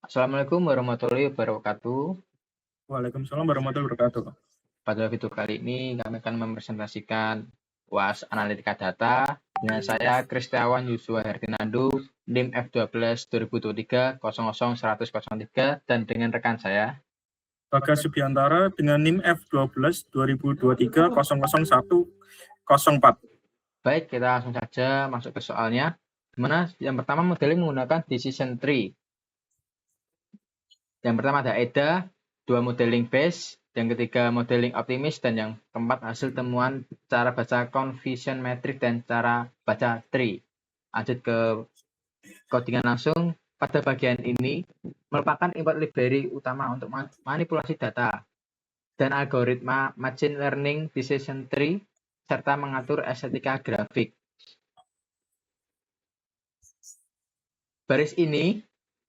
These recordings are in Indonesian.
Assalamualaikum warahmatullahi wabarakatuh. Waalaikumsalam warahmatullahi wabarakatuh. Pada video kali ini kami akan mempresentasikan UAS Analitika Data dengan saya Kristiawan Yusua Herdinando, NIM F12 2023 00 100 dan dengan rekan saya Bagas Subiantara dengan NIM F12 2023 00104. Baik, kita langsung saja masuk ke soalnya. Dimana yang pertama modeling menggunakan decision tree. Yang pertama ada EDA, dua modeling base, yang ketiga modeling optimis, dan yang keempat hasil temuan cara baca confusion metric dan cara baca tree. Lanjut ke codingan langsung. Pada bagian ini merupakan input library utama untuk manipulasi data dan algoritma machine learning decision tree serta mengatur estetika grafik. Baris ini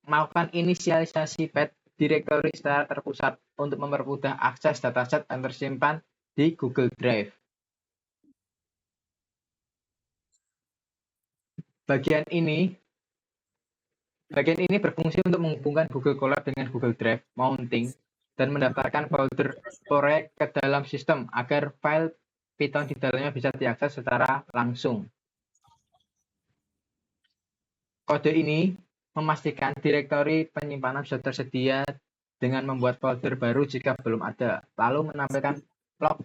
melakukan inisialisasi path directory secara terpusat untuk mempermudah akses dataset yang tersimpan di Google Drive. Bagian ini berfungsi untuk menghubungkan Google Colab dengan Google Drive Mounting dan mendaftarkan folder proyek ke dalam sistem agar file Python di dalamnya bisa diakses secara langsung. Kode ini memastikan direktori penyimpanan sudah tersedia dengan membuat folder baru jika belum ada, lalu menampilkan log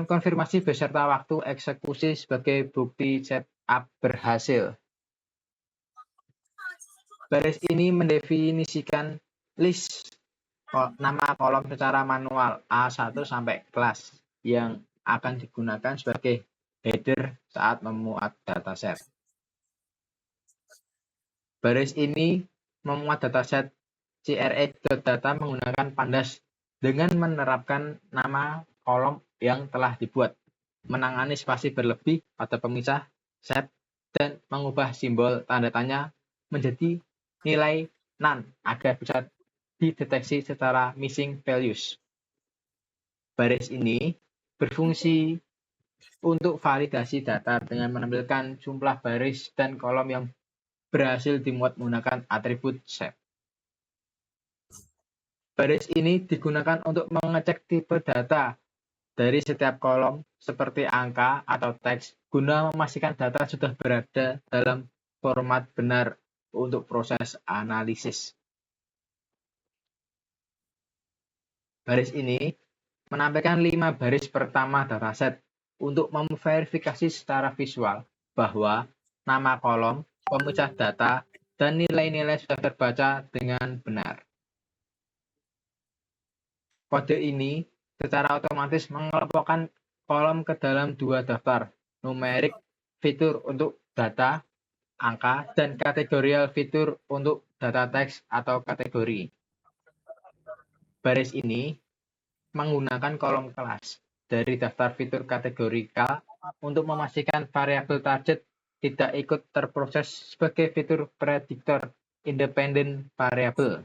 konfirmasi beserta waktu eksekusi sebagai bukti setup berhasil. Baris ini mendefinisikan list nama kolom secara manual A1 sampai kelas yang akan digunakan sebagai header saat memuat dataset. Baris ini memuat dataset CRE.data menggunakan pandas dengan menerapkan nama kolom yang telah dibuat, menangani spasi berlebih pada pemisah set, dan mengubah simbol tanda tanya menjadi nilai none agar bisa dideteksi secara missing values. Baris ini berfungsi untuk validasi data dengan menampilkan jumlah baris dan kolom yang berhasil dimuat menggunakan atribut shape. Baris ini digunakan untuk mengecek tipe data dari setiap kolom seperti angka atau teks guna memastikan data sudah berada dalam format benar untuk proses analisis. Baris ini menampilkan 5 baris pertama dataset untuk memverifikasi secara visual bahwa nama kolom, pemecah data, dan nilai-nilai sudah terbaca dengan benar. Kode ini secara otomatis mengelompokkan kolom ke dalam 2 daftar, numerik fitur untuk data, angka, dan kategorial fitur untuk data teks atau kategori. Baris ini menggunakan kolom kelas dari daftar fitur kategorikal untuk memastikan variabel target tidak ikut terproses sebagai fitur prediktor independent variable.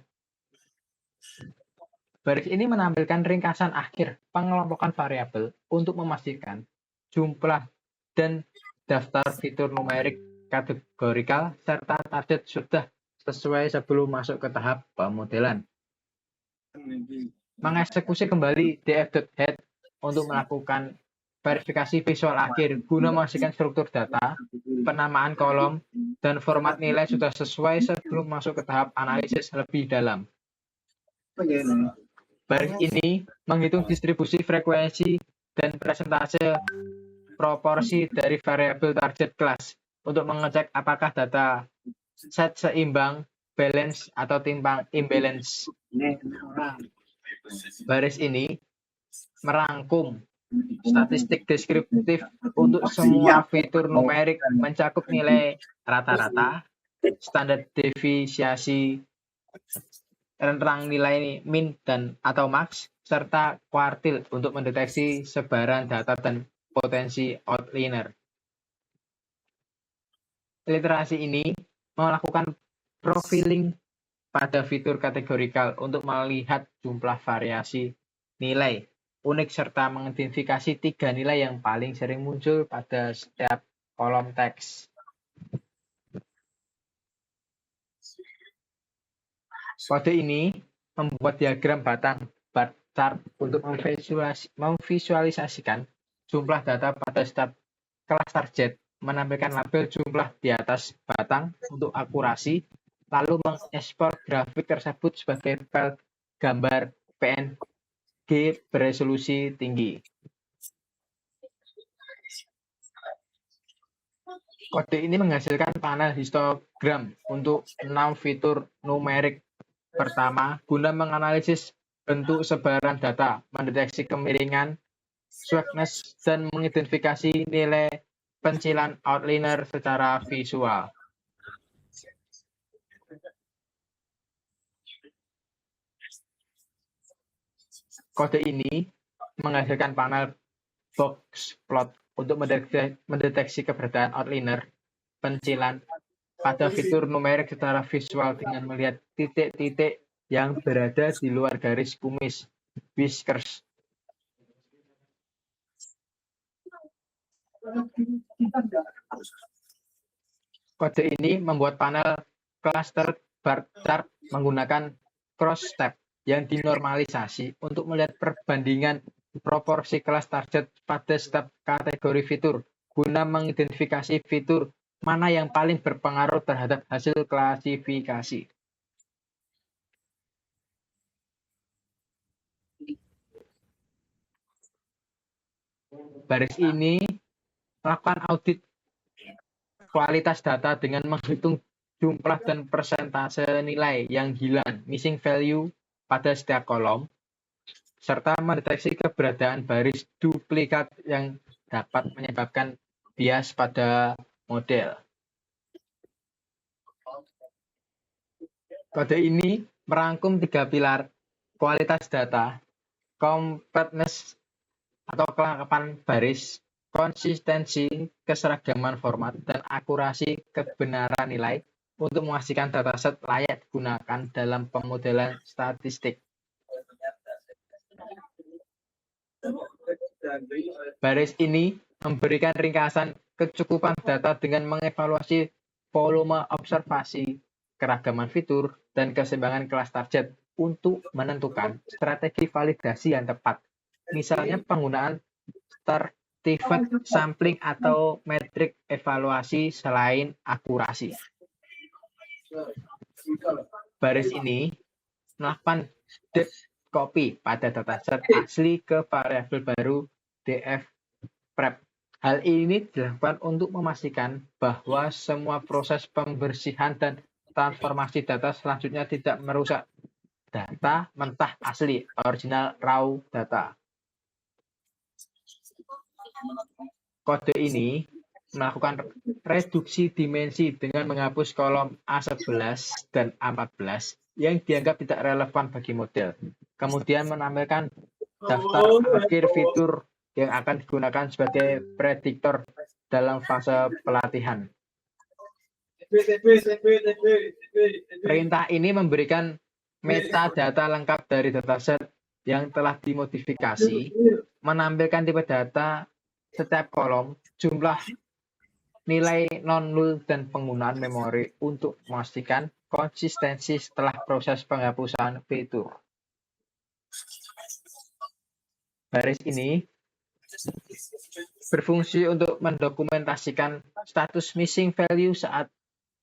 Baris ini menampilkan ringkasan akhir pengelompokan variabel untuk memastikan jumlah dan daftar fitur numerik kategorikal serta target sudah sesuai sebelum masuk ke tahap pemodelan. Mengeksekusi kembali df.head untuk melakukan verifikasi visual akhir guna memastikan struktur data, penamaan kolom, dan format nilai sudah sesuai sebelum masuk ke tahap analisis lebih dalam. Baris ini menghitung distribusi frekuensi dan persentase proporsi dari variabel target kelas untuk mengecek apakah data set seimbang, balance, atau timpang imbalance. Baris ini merangkum statistik deskriptif untuk semua fitur numerik mencakup nilai rata-rata, standar deviasi, rentang nilai min dan atau max, serta kuartil untuk mendeteksi sebaran data dan potensi outlier. Literasi ini melakukan profiling pada fitur kategorikal untuk melihat jumlah variasi nilai unik serta mengidentifikasi 3 nilai yang paling sering muncul pada setiap kolom teks. Kode ini membuat diagram batang bar chart untuk memvisualisasikan jumlah data pada setiap kelas target, menampilkan label jumlah di atas batang untuk akurasi, lalu mengekspor grafik tersebut sebagai file gambar PNG beresolusi tinggi. Kode ini menghasilkan panel histogram untuk 6 fitur numerik. Pertama, guna menganalisis bentuk sebaran data, mendeteksi kemiringan, swagness, dan mengidentifikasi nilai pencilan outliner secara visual. Kode ini menghasilkan panel box plot untuk mendeteksi keberadaan outliner, pencilan, pada fitur numerik secara visual dengan melihat titik-titik yang berada di luar garis kumis, whiskers. Kode ini membuat panel cluster bar chart menggunakan cross step yang dinormalisasi untuk melihat perbandingan proporsi kelas target pada setiap kategori fitur guna mengidentifikasi fitur mana yang paling berpengaruh terhadap hasil klasifikasi. Baris ini melakukan audit kualitas data dengan menghitung jumlah dan persentase nilai yang hilang, missing value, pada setiap kolom, serta mendeteksi keberadaan baris duplikat yang dapat menyebabkan bias pada model. Kode ini merangkum 3 pilar: kualitas data, completeness atau kelengkapan baris, konsistensi, keseragaman format, dan akurasi kebenaran nilai untuk memastikan dataset layak digunakan dalam pemodelan statistik. Baris ini memberikan ringkasan kecukupan data dengan mengevaluasi volume observasi, keragaman fitur, dan keseimbangan kelas target untuk menentukan strategi validasi yang tepat. Misalnya penggunaan stratified sampling atau metrik evaluasi selain akurasi. Baris ini melakukan depth copy pada dataset asli ke variabel baru dfprep. Hal ini dilakukan untuk memastikan bahwa semua proses pembersihan dan transformasi data selanjutnya tidak merusak data mentah asli, original raw data. Kode ini melakukan reduksi dimensi dengan menghapus kolom A11 dan A14 yang dianggap tidak relevan bagi model. Kemudian menampilkan daftar akhir fitur yang akan digunakan sebagai prediktor dalam fase pelatihan. Perintah ini memberikan metadata lengkap dari dataset yang telah dimodifikasi, menampilkan tipe data setiap kolom, jumlah nilai non-null, dan penggunaan memori untuk memastikan konsistensi setelah proses penghapusan fitur. Baris ini berfungsi untuk mendokumentasikan status missing value saat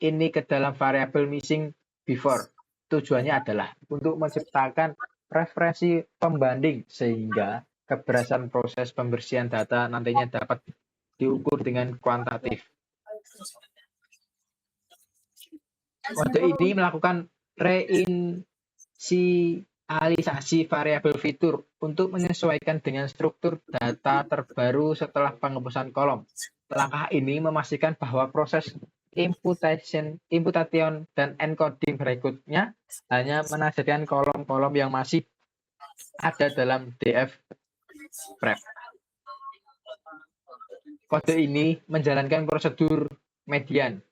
ini ke dalam variabel missing before. Tujuannya adalah untuk menciptakan referensi pembanding sehingga keberhasilan proses pembersihan data nantinya dapat diukur dengan kuantitatif. Kode ini melakukan reinisialisasi variabel fitur untuk menyesuaikan dengan struktur data terbaru setelah penghapusan kolom. Langkah ini memastikan bahwa proses imputation, dan encoding berikutnya hanya menhasilkan kolom-kolom yang masih ada dalam dfprep. Kode ini menjalankan prosedur median,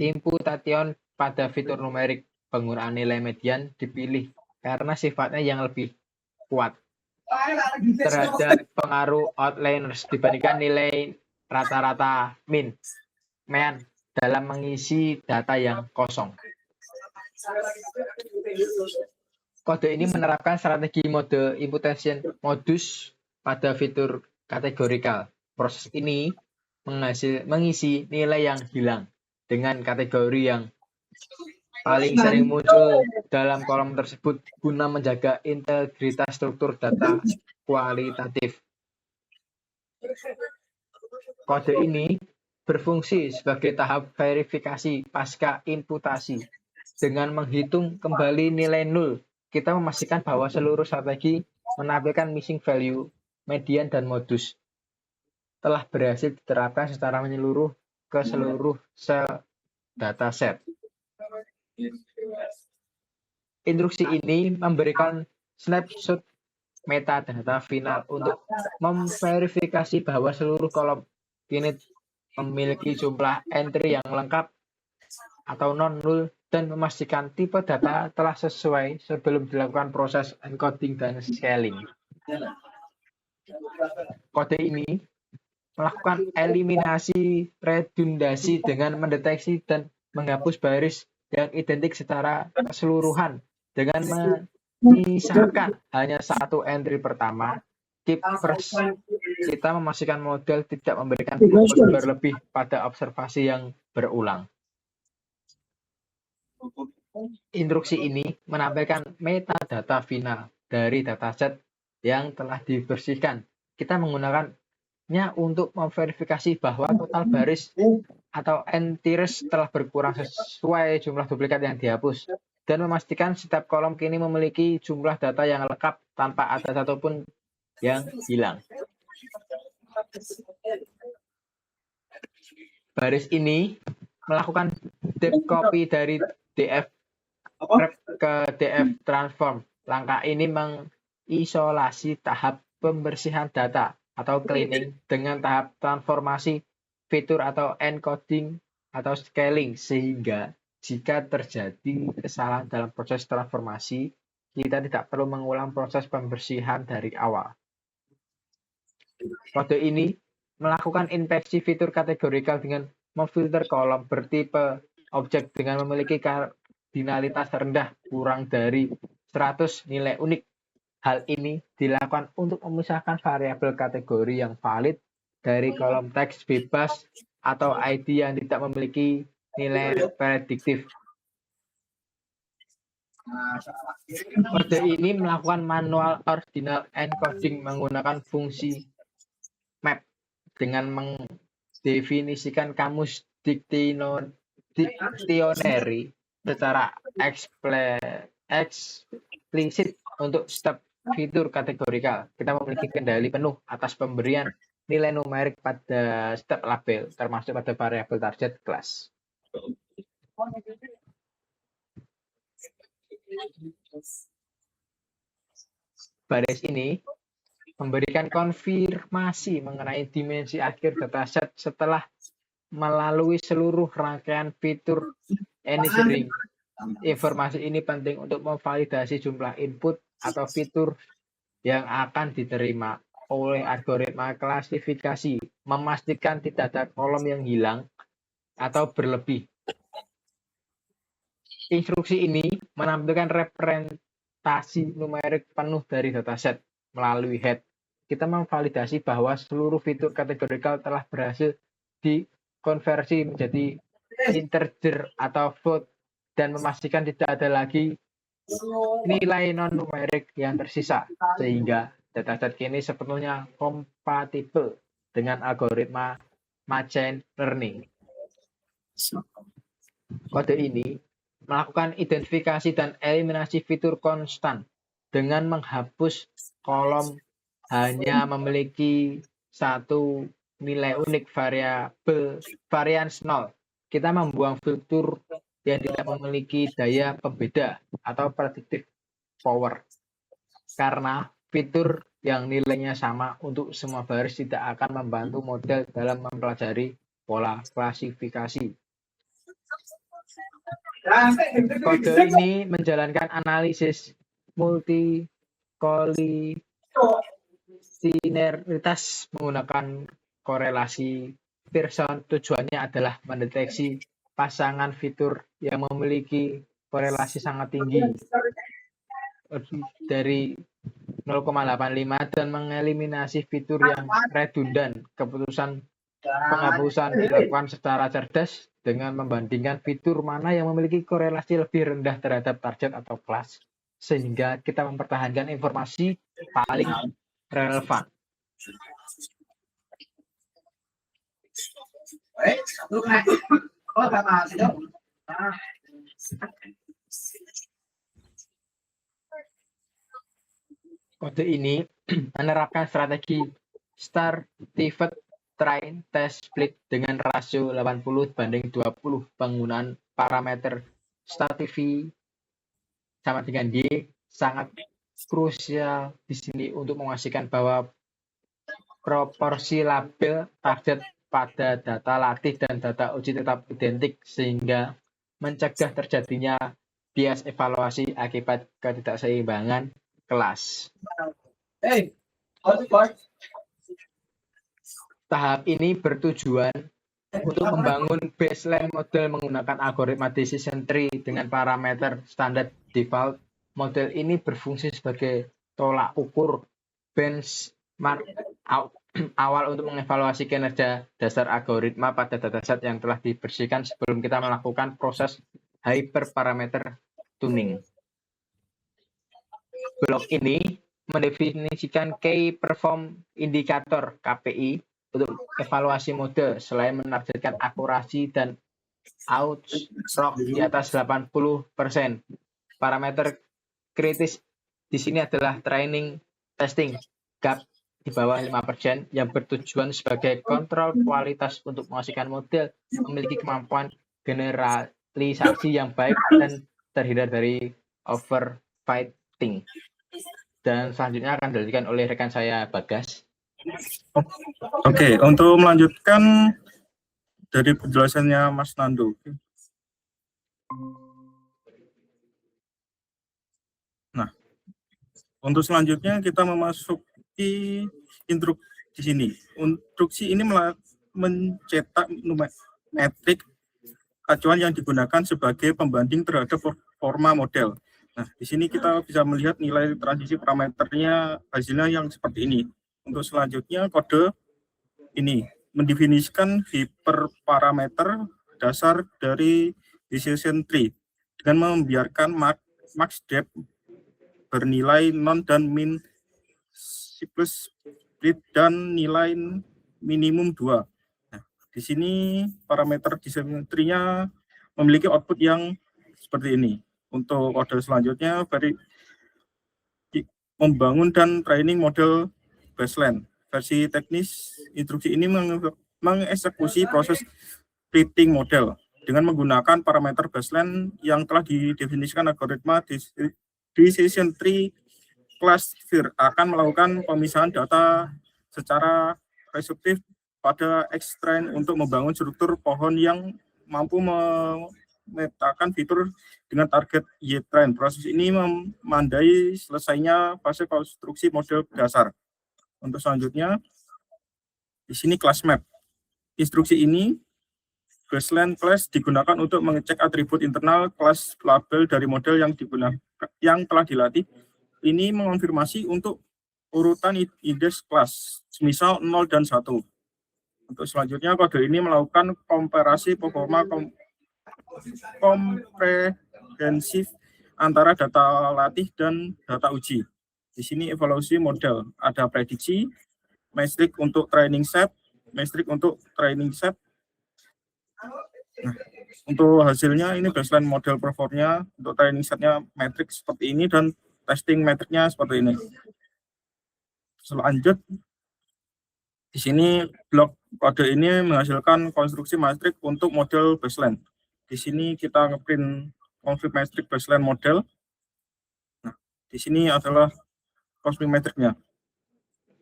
imputation pada fitur numerik. Penggunaan nilai median dipilih karena sifatnya yang lebih kuat terhadap pengaruh outliners dibandingkan nilai rata-rata mean dalam mengisi data yang kosong. Kode ini menerapkan strategi mode imputation modus pada fitur kategorikal. Proses ini mengisi nilai yang hilang dengan kategori yang paling sering muncul dalam kolom tersebut guna menjaga integritas struktur data kualitatif. Kode ini berfungsi sebagai tahap verifikasi pasca imputasi. Dengan menghitung kembali nilai 0, kita memastikan bahwa seluruh strategi menampilkan missing value, median, dan modus telah berhasil diterapkan secara menyeluruh ke seluruh sel dataset. Instruksi ini memberikan snapshot metadata final untuk memverifikasi bahwa seluruh kolom ini memiliki jumlah entry yang lengkap atau non-null dan memastikan tipe data telah sesuai sebelum dilakukan proses encoding dan scaling. Kode ini melakukan eliminasi redundasi dengan mendeteksi dan menghapus baris yang identik secara keseluruhan dengan menyisakan hanya satu entry pertama. Keep first, kita memastikan model tidak memberikan input berlebih pada observasi yang berulang. Instruksi ini menampilkan metadata final dari dataset yang telah dibersihkan. Kita menggunakannya untuk memverifikasi bahwa total baris atau entries telah berkurang sesuai jumlah duplikat yang dihapus dan memastikan setiap kolom kini memiliki jumlah data yang lengkap tanpa ada satupun yang hilang. Baris ini melakukan depth copy dari DF wrap ke DF transform. Langkah ini mengisolasi tahap pembersihan data atau cleaning dengan tahap transformasi fitur atau encoding atau scaling, sehingga jika terjadi kesalahan dalam proses transformasi, kita tidak perlu mengulang proses pembersihan dari awal. Kode ini melakukan inspeksi fitur kategorikal dengan memfilter kolom bertipe objek dengan memiliki kardinalitas rendah kurang dari 100 nilai unik. Hal ini dilakukan untuk memisahkan variabel kategori yang valid dari kolom teks bebas atau ID yang tidak memiliki nilai prediktif. Kode ini melakukan manual ordinal encoding menggunakan fungsi map dengan mendefinisikan kamus dictionary secara eksplisit untuk setiap fitur kategorikal. Kita memiliki kendali penuh atas pemberian nilai numerik pada setiap label, termasuk pada variabel target kelas. Baris ini memberikan konfirmasi mengenai dimensi akhir dataset setelah melalui seluruh rangkaian fitur initiating. Informasi ini penting untuk memvalidasi jumlah input atau fitur yang akan diterima oleh algoritma klasifikasi, memastikan tidak ada kolom yang hilang atau berlebih. Instruksi ini menampilkan representasi numerik penuh dari dataset melalui head. Kita memvalidasi bahwa seluruh fitur kategorikal telah berhasil dikonversi menjadi integer atau float dan memastikan tidak ada lagi nilai non-numerik yang tersisa, sehingga dataset kini sepenuhnya kompatibel dengan algoritma machine learning. Kode ini melakukan identifikasi dan eliminasi fitur konstan dengan menghapus kolom hanya memiliki satu nilai unik varians 0. Kita membuang fitur yang tidak memiliki daya pembeda atau predictive power. Karena fitur yang nilainya sama untuk semua baris tidak akan membantu model dalam mempelajari pola klasifikasi. Kode ini menjalankan analisis multikolinearitas menggunakan korelasi Pearson. Tujuannya adalah mendeteksi pasangan fitur yang memiliki korelasi sangat tinggi lebih dari 0,85 dan mengeliminasi fitur yang redundan. Keputusan penghapusan dilakukan secara cerdas dengan membandingkan fitur mana yang memiliki korelasi lebih rendah terhadap target atau kelas, sehingga kita mempertahankan informasi paling relevan. Kode ini menerapkan strategi start, pivot, train, test, split dengan rasio 80:20 penggunaan parameter start TV sama dengan Y sangat krusial di sini untuk memastikan bahwa proporsi label target pada data latih dan data uji tetap identik sehingga mencegah terjadinya bias evaluasi akibat ketidakseimbangan kelas. Tahap ini bertujuan untuk membangun baseline model menggunakan algoritma decision tree dengan parameter standar default. Model ini berfungsi sebagai tolak ukur benchmark awal untuk mengevaluasi kinerja dasar algoritma pada dataset yang telah dibersihkan sebelum kita melakukan proses hyperparameter tuning. Blok ini mendefinisikan Key Perform Indicator (KPI) untuk evaluasi model selain menargetkan akurasi dan outrock di atas 80%. Parameter kritis di sini adalah training testing gap di bawah 5% yang bertujuan sebagai kontrol kualitas untuk memastikan model memiliki kemampuan generalisasi yang baik dan terhindar dari overfitting. Dan selanjutnya akan dilanjutkan oleh rekan saya Bagas. Oke, untuk melanjutkan dari penjelasannya Mas Nando. Nah, untuk selanjutnya kita memasuki instruksi di sini. Instruksi ini mencetak metrik acuan yang digunakan sebagai pembanding terhadap performa model. Nah, di sini kita bisa melihat nilai transisi parameternya hasilnya yang seperti ini. Untuk selanjutnya kode ini mendefinisikan hiperparameter dasar dari decision tree dengan membiarkan max depth bernilai non dan min plus split dan nilai minimum 2. Nah, di sini parameter decision tree-nya memiliki output yang seperti ini. Untuk kode selanjutnya membangun dan training model baseline. Versi teknis instruksi ini mengeksekusi proses splitting model dengan menggunakan parameter baseline yang telah didefinisikan algoritma decision tree classifier akan melakukan pemisahan data secara reseptif pada X-train untuk membangun struktur pohon yang mampu memetakan fitur dengan target Y-train. Proses ini memandai selesainya fase konstruksi model dasar. Untuk selanjutnya, di sini class map. Instruksi ini baseline class digunakan untuk mengecek atribut internal kelas label dari model yang telah dilatih. Ini mengonfirmasi untuk urutan indeks kelas, misal 0 dan 1. Untuk selanjutnya, kode ini melakukan komparasi performa komprehensif antara data latih dan data uji. Di sini evaluasi model, ada prediksi, metrik untuk training set, metrik untuk training set. Nah, untuk hasilnya ini baseline model performnya, untuk training setnya metrik seperti ini dan testing metriknya seperti ini. Selanjut, di sini blok kode ini menghasilkan konstruksi metrik untuk model baseline. Di sini kita ngeprint konflik metrik baseline model. Nah, di sini adalah konflik metriknya.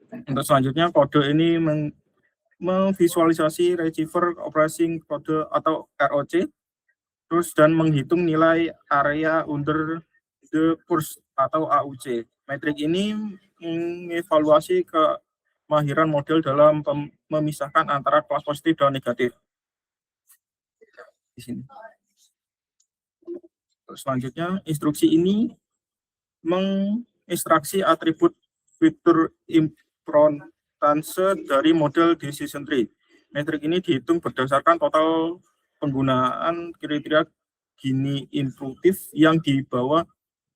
Untuk selanjutnya kode ini memvisualisasi receiver operating kode atau ROC, terus dan menghitung nilai area under the curve atau AUC. Metrik ini mengevaluasi kemahiran model dalam memisahkan antara kelas positif dan negatif. Di sini. Selanjutnya, instruksi ini mengekstraksi atribut fitur importance dari model decision tree. Metrik ini dihitung berdasarkan total penggunaan kriteria Gini intuitif yang dibawa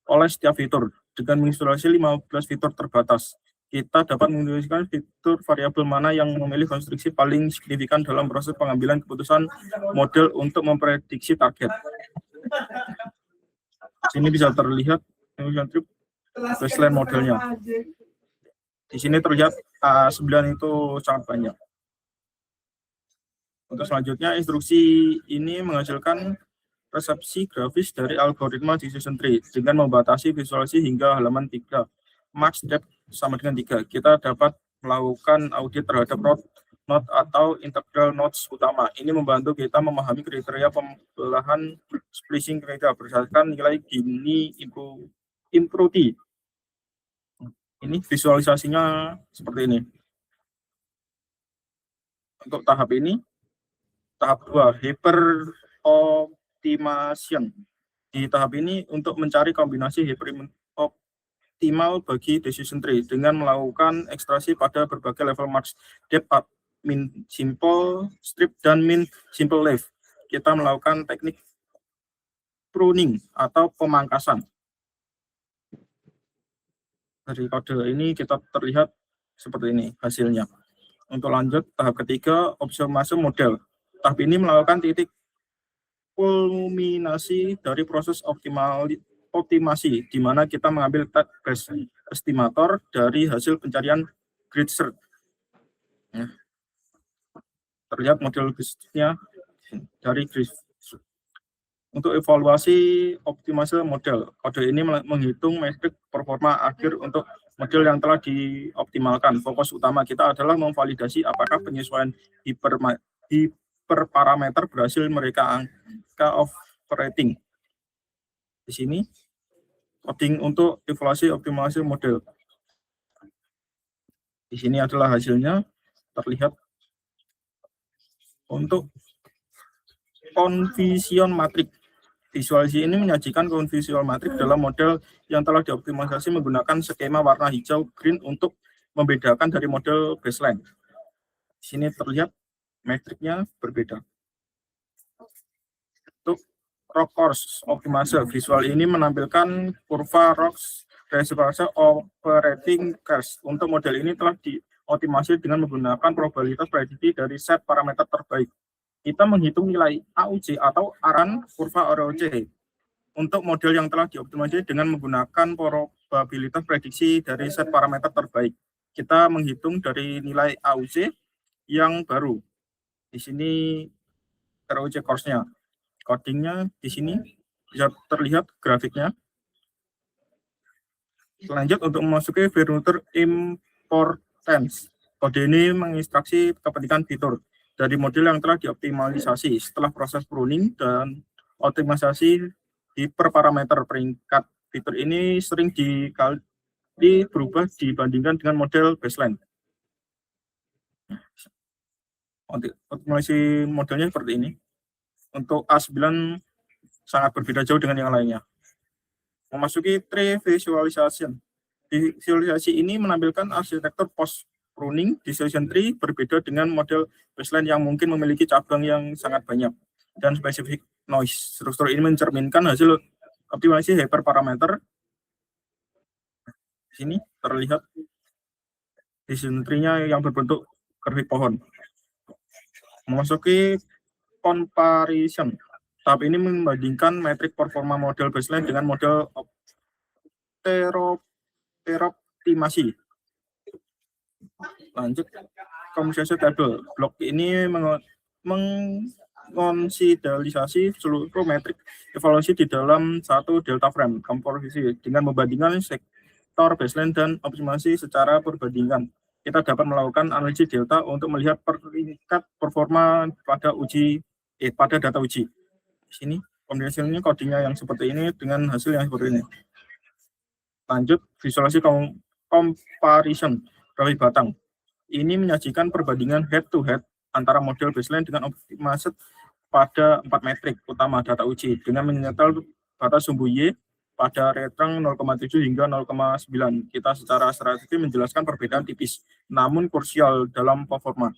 oleh setiap fitur. Dengan mengisolasi 15 fitur terbatas, kita dapat menentukan fitur variabel mana yang memilih konstruksi paling signifikan dalam proses pengambilan keputusan model untuk memprediksi target. Sini bisa terlihat baseline modelnya. Di sini terlihat A9 itu sangat banyak. Untuk selanjutnya, instruksi ini menghasilkan resepsi grafis dari algoritma decision tree dengan membatasi visualisasi hingga halaman 3. Max depth sama dengan 3. Kita dapat melakukan audit terhadap node atau integral nodes utama. Ini membantu kita memahami kriteria pembelahan splicing kriteria berdasarkan nilai Gini improved. Ini visualisasinya seperti ini. Untuk tahap ini, tahap 2, hyperoptimation. Di tahap ini untuk mencari kombinasi optimal bagi decision tree dengan melakukan ekstraksi pada berbagai level max depth, min simple strip dan min simple left. Kita melakukan teknik pruning atau pemangkasan. Dari kode ini kita terlihat seperti ini hasilnya. Untuk lanjut tahap ketiga, optimasi model. Tahap ini melakukan titik kulminasi dari proses optimasi, di mana kita mengambil best estimator dari hasil pencarian grid search. Ya. Terlihat model bisnisnya dari grid. Untuk evaluasi optimasi model, kode ini menghitung metrik performa akhir untuk model yang telah dioptimalkan. Fokus utama kita adalah memvalidasi apakah penyesuaian hiperparameter berhasil mereka angka operating. Di sini coding untuk evaluasi optimasi model. Di sini adalah hasilnya terlihat. Untuk confusion matrix, visualisasi ini menyajikan confusion matrix dalam model yang telah dioptimalisasi menggunakan skema warna hijau green untuk membedakan dari model baseline. Di sini terlihat matriknya berbeda. Untuk rock course optimasi, visual ini menampilkan kurva rocks reservoir operating curve. Untuk model ini telah dioptimasi dengan menggunakan probabilitas prediksi dari set parameter terbaik. Kita menghitung nilai AUC atau arahan kurva AUC untuk model yang telah dioptimasi dengan menggunakan probabilitas prediksi dari set parameter terbaik. Kita menghitung dari nilai AUC yang baru. Di sini ROC course-nya. Codingnya di sini bisa terlihat grafiknya. Lanjut untuk memasuki fitur importance. Kode ini menginstruksi kepentingan fitur dari model yang telah dioptimalisasi. Setelah proses pruning dan optimalisasi hiperparameter peringkat fitur ini sering berubah dibandingkan dengan model baseline. Optimalisasi modelnya seperti ini. Untuk A9 sangat berbeda jauh dengan yang lainnya. Memasuki tree visualization. Visualisasi ini menampilkan arsitektur post pruning decision tree berbeda dengan model baseline yang mungkin memiliki cabang yang sangat banyak dan spesifik noise. Struktur ini mencerminkan hasil optimalisasi hyperparameter. Di sini terlihat decision tree-nya yang berbentuk grafik pohon. Memasuki comparison. Tahap ini membandingkan metrik performa model baseline dengan model optimasi. Lanjut, comparison table. Blok ini mengkonsiderisasi seluruh metrik evaluasi di dalam satu delta frame komposisi dengan membandingkan sektor baseline dan optimasi secara perbandingan. Kita dapat melakukan analisis delta untuk melihat peringkat performa pada data uji. Di sini kombinasinya codingnya yang seperti ini dengan hasil yang seperti ini. Lanjut, visualisasi comparison grafik batang. Ini menyajikan perbandingan head to head antara model baseline dengan optimasi pada 4 metrik utama data uji dengan menyetel batas sumbu Y pada retrang 0,7 hingga 0,9. Kita secara strategi menjelaskan perbedaan tipis, namun krusial dalam performa.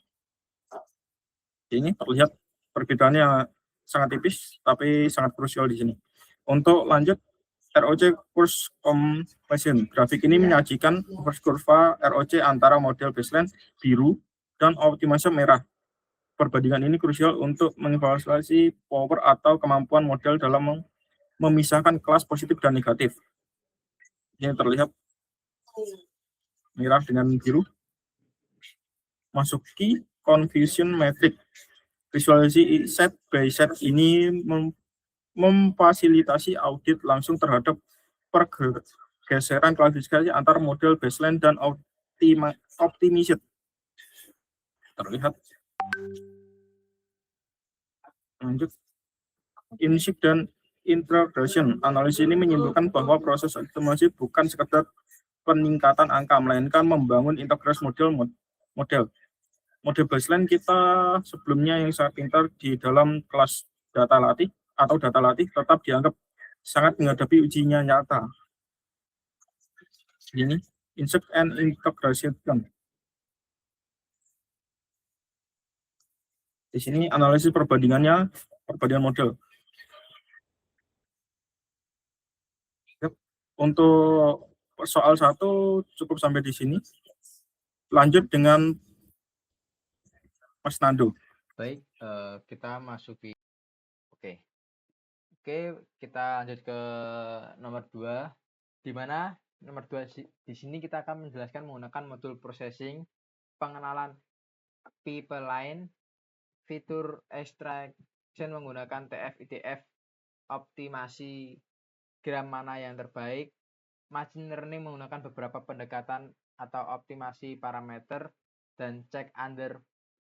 Ini terlihat perbedaannya sangat tipis, tapi sangat krusial di sini. Untuk lanjut, ROC Course Comparison. Grafik ini menyajikan kurva ROC antara model baseline biru dan optimasi merah. Perbandingan ini krusial untuk mengevaluasi power atau kemampuan model dalam memisahkan kelas positif dan negatif. Ini terlihat merah dengan biru. Masuki confusion metric. Visualisasi set by set ini memfasilitasi audit langsung terhadap pergeseran klasifikasi antar model baseline dan optimized. Terlihat. Lanjut. Insight dan integration. Analisis ini menyimpulkan bahwa proses optimasi bukan sekedar peningkatan angka, melainkan membangun integrasi model baseline kita sebelumnya yang sangat pintar di dalam kelas data latih atau data latih tetap dianggap sangat menghadapi ujinya nyata. Ini insight and integration. Di sini analisis perbandingan model. Untuk soal 1 cukup sampai di sini. Lanjut dengan Mas Nando. Baik, kita masuki. Oke, kita lanjut ke nomor 2, di mana nomor 2 di sini kita akan menjelaskan menggunakan modul processing, pengenalan pipeline, fitur extraction menggunakan TF-IDF, optimasi gram mana yang terbaik, machine learning menggunakan beberapa pendekatan atau optimasi parameter, dan check under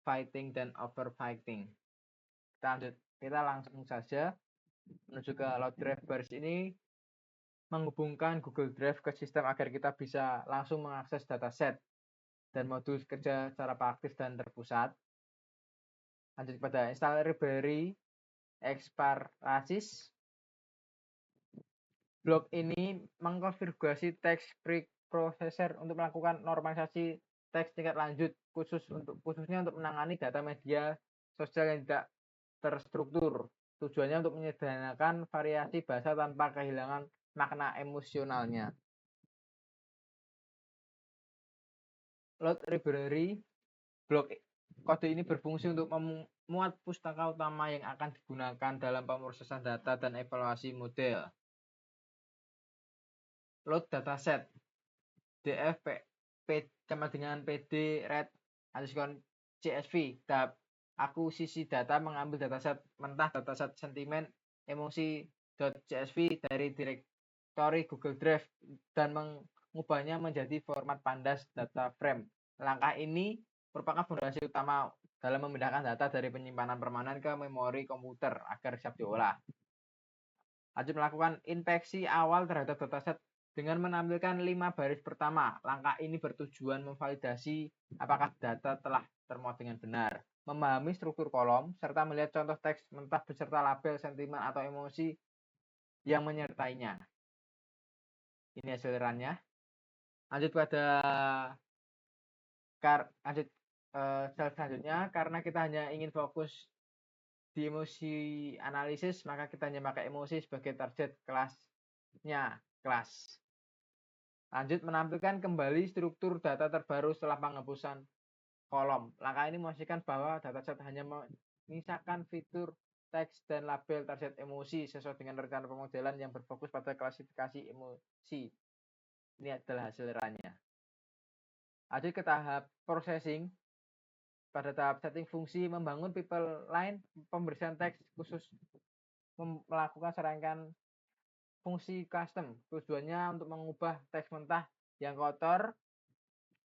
fighting dan overfighting. Kita langsung saja menuju ke load drive bars. Ini menghubungkan Google Drive ke sistem agar kita bisa langsung mengakses dataset dan modul kerja secara praktis dan terpusat. Lanjut pada install library Xparaasis. Blok ini mengkonfigurasi text preprocessor untuk melakukan normalisasi teks tingkat lanjut khususnya untuk menangani data media sosial yang tidak terstruktur. Tujuannya untuk menyederhanakan variasi bahasa tanpa kehilangan makna emosionalnya. Load library blok kode ini berfungsi untuk memuat pustaka utama yang akan digunakan dalam pemrosesan data dan evaluasi model. Load dataset DF sama dengan PD red CSV. Akuisisi data mengambil dataset mentah, dataset sentimen emosi.csv dari direktori Google Drive dan mengubahnya menjadi format pandas data frame. Langkah ini merupakan fondasi utama dalam memindahkan data dari penyimpanan permanen ke memori komputer agar siap diolah. Lanjut melakukan inspeksi awal terhadap dataset dengan menampilkan 5 baris pertama. Langkah ini bertujuan memvalidasi apakah data telah termuat dengan benar, memahami struktur kolom, serta melihat contoh teks mentah beserta label, sentimen, atau emosi yang menyertainya. Ini hasil runnya. Lanjut pada slide selanjutnya, karena kita hanya ingin fokus di emosi analisis, maka kita hanya pakai emosi sebagai target kelasnya, kelas. Lanjut menampilkan kembali struktur data terbaru setelah penghapusan kolom. Langkah ini memastikan bahwa dataset hanya menyisakan fitur teks dan label target emosi sesuai dengan rencana pemodelan yang berfokus pada klasifikasi emosi. Ini adalah hasil runnya. Lanjut ke tahap processing. Pada tahap setting fungsi, membangun pipeline pemberian teks khusus, melakukan serangkaian fungsi custom. Tujuannya untuk mengubah teks mentah yang kotor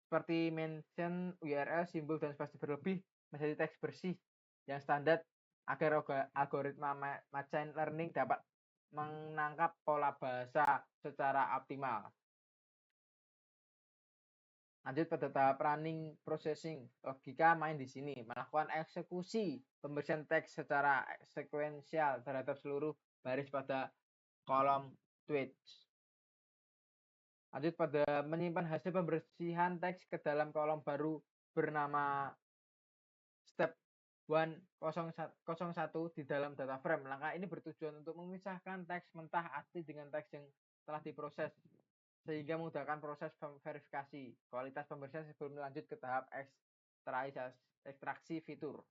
seperti mention, URL, simbol, dan spasi berlebih menjadi teks bersih yang standar agar algoritma machine learning dapat menangkap pola bahasa secara optimal. Lanjut pada tahap running processing. Logika main di sini, melakukan eksekusi pemberian teks secara sekuensial terhadap seluruh baris pada kolom tweets. Lanjut pada menyimpan hasil pembersihan teks ke dalam kolom baru bernama step 101 di dalam data frame. Langkah ini bertujuan untuk memisahkan teks mentah asli dengan teks yang telah diproses, sehingga memudahkan proses verifikasi kualitas pembersihan sebelum lanjut ke tahap ekstraksi fitur.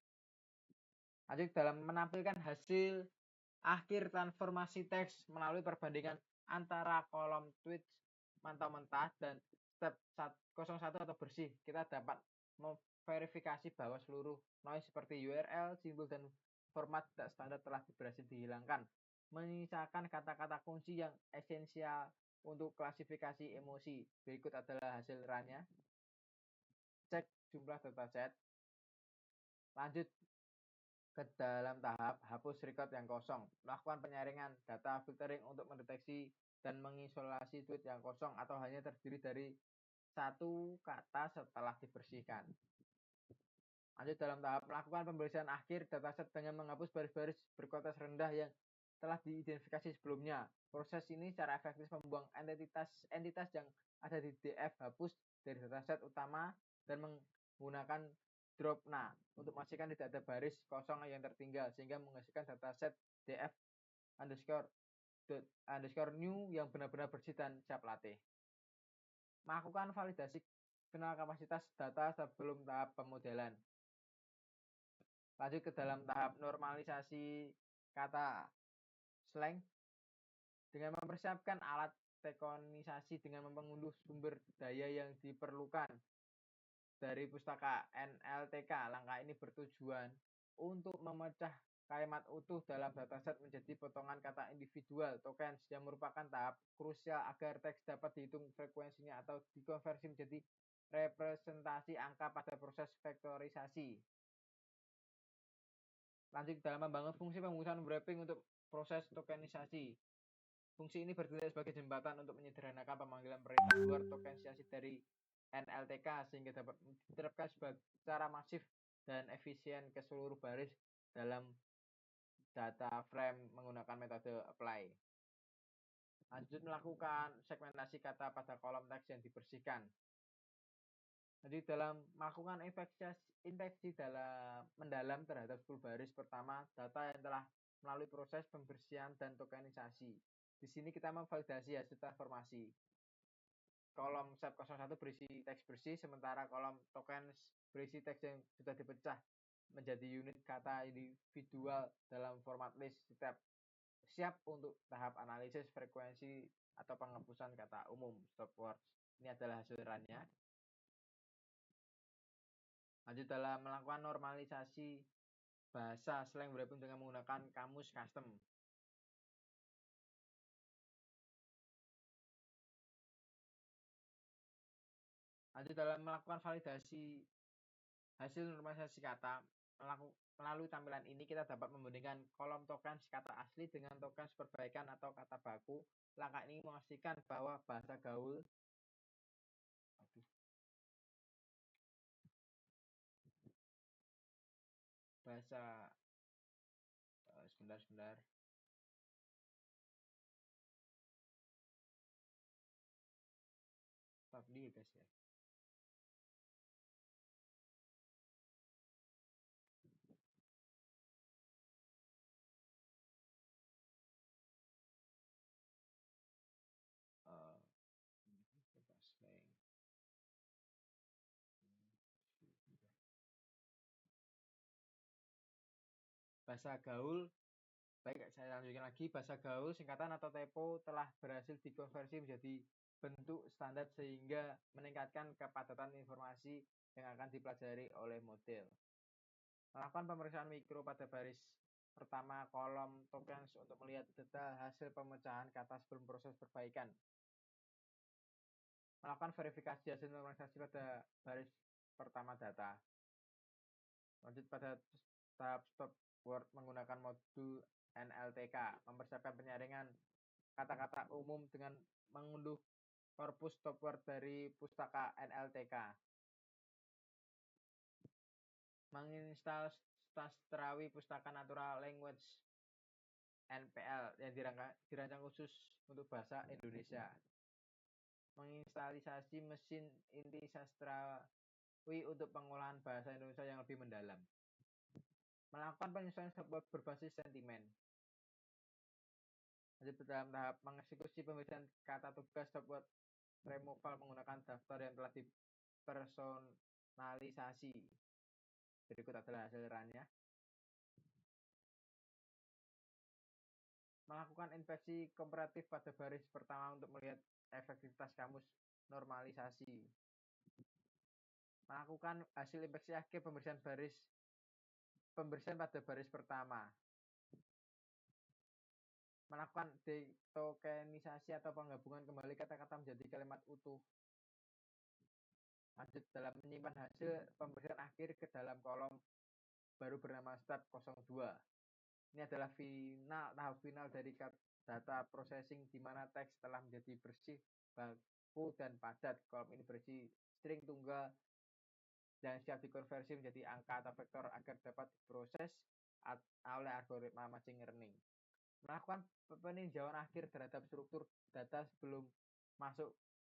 Lanjut dalam menampilkan hasil akhir transformasi teks melalui perbandingan antara kolom tweets mantau mentah dan step 01 atau bersih, kita dapat memverifikasi bahwa seluruh noise seperti URL, simbol, dan format tidak standar telah berhasil dihilangkan, menyisakan kata-kata kunci yang esensial untuk klasifikasi emosi. Berikut adalah hasil runnya. Cek jumlah dataset. Lanjut ke dalam tahap hapus record yang kosong. Melakukan penyaringan data filtering untuk mendeteksi dan mengisolasi tweet yang kosong atau hanya terdiri dari satu kata setelah dibersihkan. Lanjut dalam tahap melakukan pembersihan akhir dataset dengan menghapus baris-baris berkualitas rendah yang telah diidentifikasi sebelumnya. Proses ini secara efektif membuang entitas yang ada di DF hapus dari dataset utama dan menggunakan drop untuk memastikan tidak ada baris kosong yang tertinggal, sehingga menghasilkan dataset DF underscore new yang benar-benar bersih dan siap latih. Melakukan validasi final kapasitas data sebelum tahap pemodelan. Lanjut ke dalam tahap normalisasi kata slang dengan mempersiapkan alat dekonisasi dengan mengunduh sumber daya yang diperlukan dari pustaka NLTK. Langkah ini bertujuan untuk memecah kalimat utuh dalam dataset menjadi potongan kata individual tokens yang merupakan tahap krusial agar teks dapat dihitung frekuensinya atau dikonversi menjadi representasi angka pada proses vektorisasi. Lanjut dalam membangun fungsi pemungkusan wrapping untuk proses tokenisasi. Fungsi ini bertindak sebagai jembatan untuk menyederhanakan pemanggilan perintah luar tokenisasi dari NLTK sehingga dapat diterapkan secara masif dan efisien ke seluruh baris dalam data frame menggunakan metode apply. Lanjut melakukan segmentasi kata pada kolom teks yang dibersihkan. Jadi dalam melakukan inspeksi dalam mendalam terhadap 10 baris pertama data yang telah melalui proses pembersihan dan tokenisasi. Di sini kita memvalidasi hasil transformasi. Kolom step 01 berisi teks bersih, sementara kolom tokens berisi teks yang sudah dipecah menjadi unit kata individual dalam format list step. Siap untuk tahap analisis frekuensi atau penghapusan kata umum stop words. Ini adalah hasil runnya. Lanjut dalam melakukan normalisasi bahasa slang wrapping dengan menggunakan kamus custom. Lanjut dalam melakukan validasi hasil normalisasi kata, melalui tampilan ini kita dapat membandingkan kolom tokens kata asli dengan tokens perbaikan atau kata baku. Langkah ini memastikan bahwa bahasa gaul sebentar. Stop dulu guys ya. Bahasa gaul, baik saya lanjutkan lagi. Bahasa gaul singkatan atau typo telah berhasil dikonversi menjadi bentuk standar sehingga meningkatkan kepadatan informasi yang akan dipelajari oleh model. Melakukan pemeriksaan mikro pada baris pertama kolom tokens untuk melihat detail hasil pemecahan kata sebelum proses perbaikan. Melakukan verifikasi hasil normalisasi pada baris pertama data. Lanjut pada tahap stop word menggunakan modul NLTK, mempersiapkan penyaringan kata-kata umum dengan mengunduh korpus stop word dari pustaka NLTK. Menginstal Sastrawi Pustaka Natural Language NPL yang dirancang khusus untuk bahasa Indonesia. Menginstalisasi mesin inti sastrawi untuk pengolahan bahasa Indonesia yang lebih mendalam. Melakukan penyesuaian software berbasis sentimen. Lanjut dalam tahap mengeksekusi pemilihan kata tugas software removal menggunakan daftar yang telah dipersonalisasi. Berikut adalah hasil runnya. Melakukan inspeksi komparatif pada baris pertama untuk melihat efektivitas kamus normalisasi. Melakukan hasil inspeksi akhir pembersihan pada baris pertama. Melakukan detokenisasi atau penggabungan kembali kata-kata menjadi kalimat utuh. Lanjut dalam menyimpan hasil pembersihan akhir ke dalam kolom baru bernama start 02. Ini adalah tahap final dari data processing di mana teks telah menjadi bersih, baku, dan padat. Kolom ini berisi string tunggal dan siap dikonversi menjadi angka atau vektor agar dapat diproses oleh algoritma machine learning. Melakukan peninjauan akhir terhadap struktur data sebelum masuk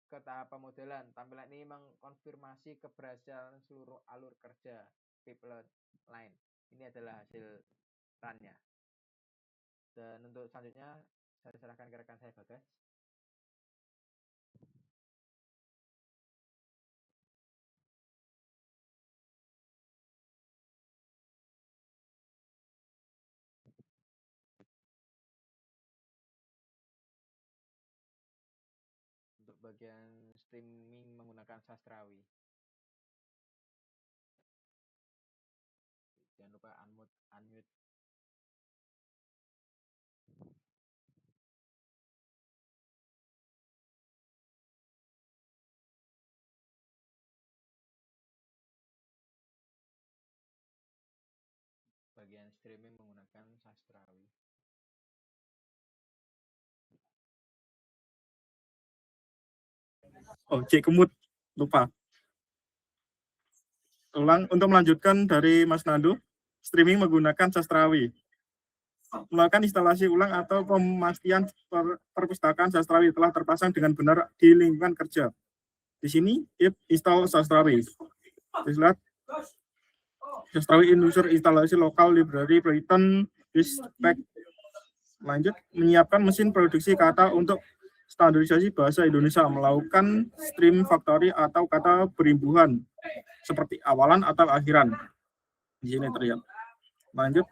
ke tahap pemodelan. Tampilan ini mengkonfirmasi keberhasilan seluruh alur kerja pipeline. Ini adalah hasil runnya. Dan untuk selanjutnya saya serahkan ke rekan saya Bagas. Untuk bagian streaming menggunakan sastrawi. Jangan lupa unmute. Bagian streaming menggunakan sastrawi. Oh, cek kemut, lupa. Ulang untuk melanjutkan dari Mas Nando, streaming menggunakan sastrawi. Melakukan instalasi ulang atau pemastian perpustakaan sastrawi telah terpasang dengan benar di lingkungan kerja. Di sini, install sastrawi. Lihat, sastrawi user instalasi lokal library Python dispatch. Lanjut, menyiapkan mesin produksi kata untuk standarisasi bahasa Indonesia, melakukan stream factory atau kata berimbuhan seperti awalan atau akhiran. Di sini terlihat. Lanjut,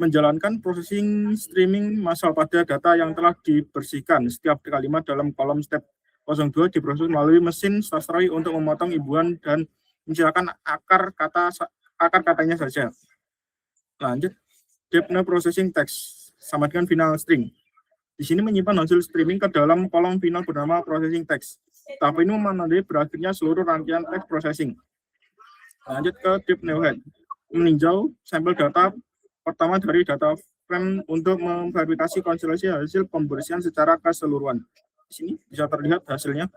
menjalankan processing streaming massal pada data yang telah dibersihkan. Setiap kalimat dalam kolom step 02 diproses melalui mesin sastrawi untuk memotong imbuhan dan mensisakan akar katanya saja. Lanjut, deep processing text sama dengan final string. Di sini menyimpan hasil streaming ke dalam kolom final bernama processing text. Tahap ini menandai berakhirnya seluruh rangkaian text processing. Lanjut ke deep neuhead, meninjau sampel data pertama dari data frame untuk memverifikasi konstelasi hasil pembersihan secara keseluruhan. Di sini bisa terlihat hasilnya.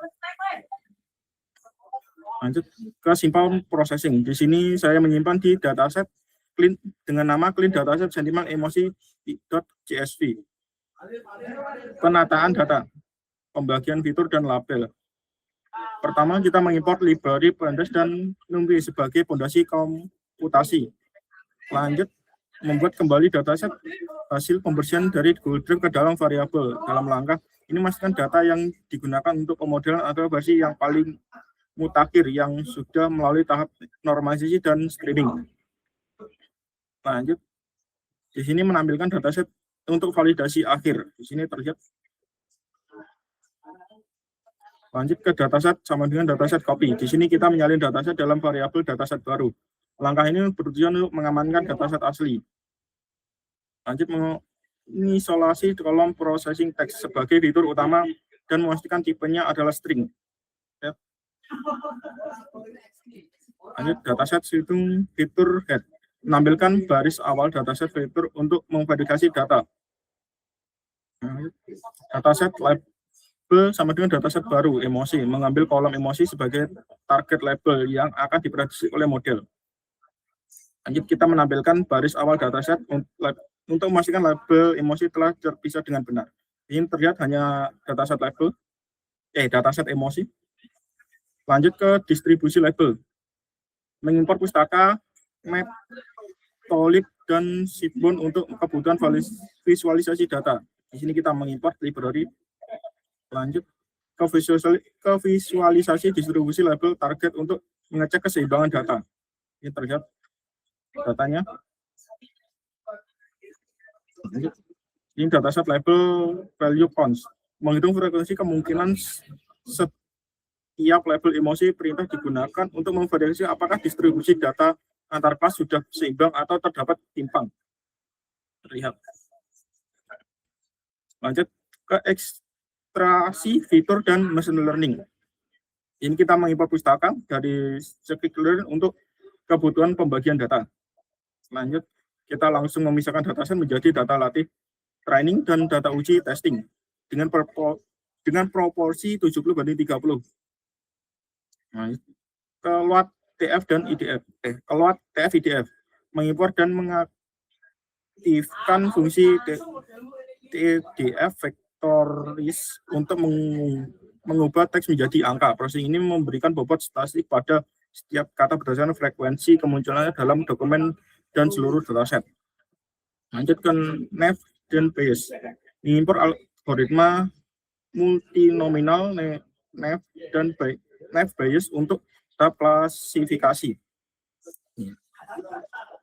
Lanjut ke simple processing. Di sini saya menyimpan di dataset clean dengan nama clean dataset sentimen emosi.csv. Penataan data, pembagian fitur dan label. Pertama, kita mengimport library pandas dan NumPy sebagai fondasi komputasi. Lanjut, membuat kembali dataset hasil pembersihan dari Google Drive ke dalam variabel. Dalam langkah ini memastikan data yang digunakan untuk pemodelan adalah versi yang paling mutakhir yang sudah melalui tahap normalisasi dan streaming. Lanjut, di sini menampilkan dataset untuk validasi akhir. Di sini terlihat. Lanjut ke dataset sama dengan dataset copy. Di sini kita menyalin dataset dalam variabel dataset baru. Langkah ini bertujuan untuk mengamankan dataset asli. Lanjut, mengisolasi kolom processing text sebagai fitur utama dan memastikan tipenya adalah string. Ya. Lanjut, dataset hitung fitur head. Menampilkan baris awal dataset fitur untuk memverifikasi data. Dataset label sama dengan dataset baru emosi, mengambil kolom emosi sebagai target label yang akan diprediksi oleh model. Lanjut, kita menampilkan baris awal dataset untuk memastikan label emosi telah terpisah dengan benar. Ini terlihat hanya dataset label, dataset emosi. Lanjut ke distribusi label. Mengimpor pustaka, map, Tolib, dan Shipbone untuk kebutuhan visualisasi data. Di sini kita mengimpor library. Lanjut ke visualisasi distribusi label target untuk mengecek keseimbangan data. Ini terlihat datanya. Ini dataset label value counts. Menghitung frekuensi kemungkinan setiap label emosi perintah digunakan untuk memverifikasi apakah distribusi data antar kelas sudah seimbang atau terdapat timpang. Terlihat. Lanjut ke ekstraksi fitur dan machine learning. Ini kita mengimpor pustaka dari scikit-learn untuk kebutuhan pembagian data. Lanjut, kita langsung memisahkan dataset menjadi data latih training dan data uji testing dengan proporsi 70/30. Nah, keluar TF dan IDF. Keluar TF IDF mengimpor dan mengaktifkan fungsi TDF vectoris untuk mengubah teks menjadi angka. Proses ini memberikan bobot statistik pada setiap kata berdasarkan frekuensi kemunculannya dalam dokumen dan seluruh dataset. Lanjut ke Nav dan Bayes. Mengimpor algoritma multinominal Nav dan Bayes untuk tahap klasifikasi.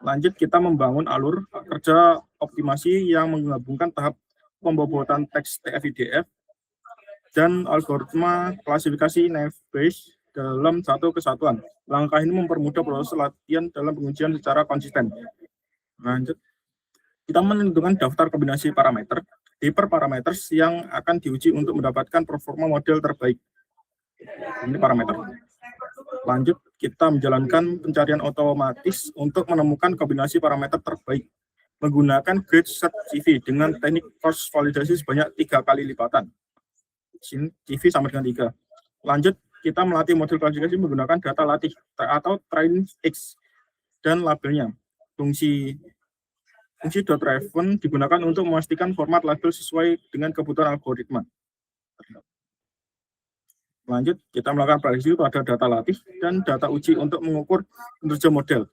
Lanjut kita membangun alur kerja optimasi yang menggabungkan tahap pembobotan teks TF-IDF dan algoritma klasifikasi Nav-Bayes dalam satu kesatuan. Langkah ini mempermudah proses latihan dalam pengujian secara konsisten. Lanjut, kita menentukan daftar kombinasi parameter, hyperparameters yang akan diuji untuk mendapatkan performa model terbaik. Ini parameter. Lanjut, kita menjalankan pencarian otomatis untuk menemukan kombinasi parameter terbaik menggunakan Grid Search CV dengan teknik cross validasi sebanyak 3 kali lipatan. Sini CV sama dengan 3. Lanjut, kita melatih model klasifikasi menggunakan data latih atau train X dan labelnya. Fungsi .driven digunakan untuk memastikan format label sesuai dengan kebutuhan algoritma. Lanjut, kita melakukan prediksi pada data latih dan data uji untuk mengukur kinerja model.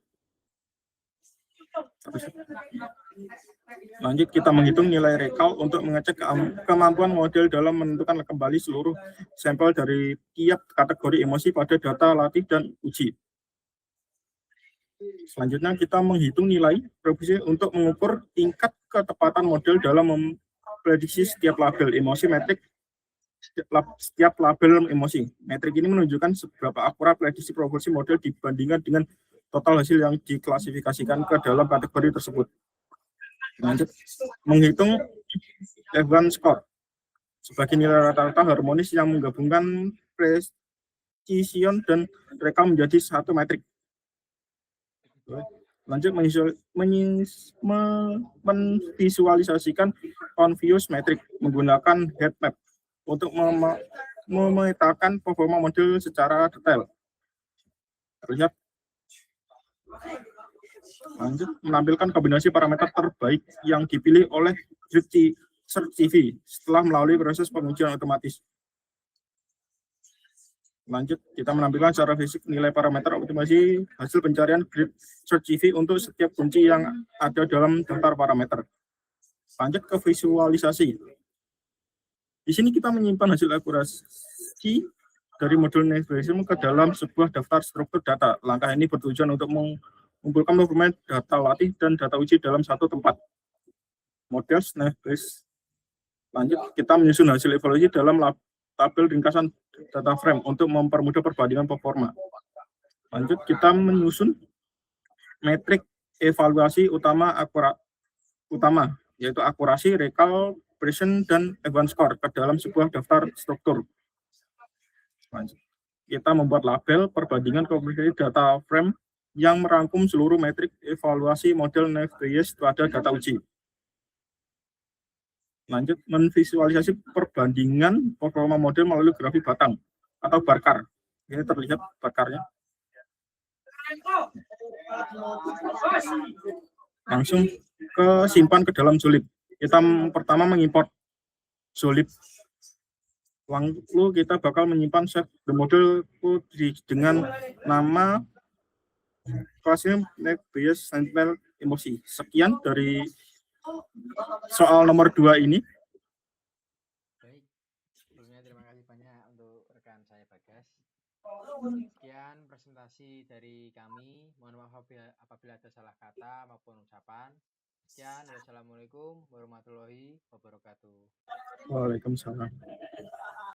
Lanjut, kita menghitung nilai recall untuk mengecek kemampuan model dalam menentukan kembali seluruh sampel dari tiap kategori emosi pada data latih dan uji. Selanjutnya, kita menghitung nilai probabilitas untuk mengukur tingkat ketepatan model dalam memprediksi setiap label emosi metrik. Setiap label emosi. Metrik ini menunjukkan seberapa akurat prediksi proporsi model dibandingkan dengan total hasil yang diklasifikasikan ke dalam kategori tersebut. Lanjut, menghitung F1 score sebagai nilai rata-rata harmonis yang menggabungkan precision dan recall menjadi satu metrik. Lanjut, memvisualisasikan confuse metrik menggunakan heat map untuk memetakan performa model secara detail. Terlihat. Lanjut, menampilkan kombinasi parameter terbaik yang dipilih oleh Grid Search CV setelah melalui proses pengujian otomatis. Lanjut, kita menampilkan secara fisik nilai parameter optimasi hasil pencarian Grid Search CV untuk setiap kunci yang ada dalam daftar parameter. Lanjut ke visualisasi. Di sini kita menyimpan hasil akurasi dari model navigation ke dalam sebuah daftar struktur data. Langkah ini bertujuan untuk mengumpulkan dokumen data latih dan data uji dalam satu tempat. Model navigation. Lanjut, kita menyusun hasil evaluasi dalam tabel ringkasan data frame untuk mempermudah perbandingan performa. Lanjut, kita menyusun metrik evaluasi utama yaitu akurasi, recall, precision, dan F1 score ke dalam sebuah daftar struktur. Lanjut, kita membuat label perbandingan kombinasi data frame yang merangkum seluruh metrik evaluasi model Nav-Bayes pada data uji. Lanjut, menvisualisasi perbandingan performa model melalui grafik batang atau barkar. Ini terlihat barkarnya. Langsung simpan ke dalam Zolib. Kita pertama mengimport Zolib. Lalu kita bakal menyimpan set the model dengan nama kelasnya bias sampel emosi. Sekian dari soal nomor 2 ini. Baik, sebelumnya terima kasih banyak untuk rekan saya Bagas. Sekian presentasi dari kami. Mohon maaf apabila ada salah kata maupun ucapan. Sekian, wassalamualaikum warahmatullahi wabarakatuh. Waalaikumsalam.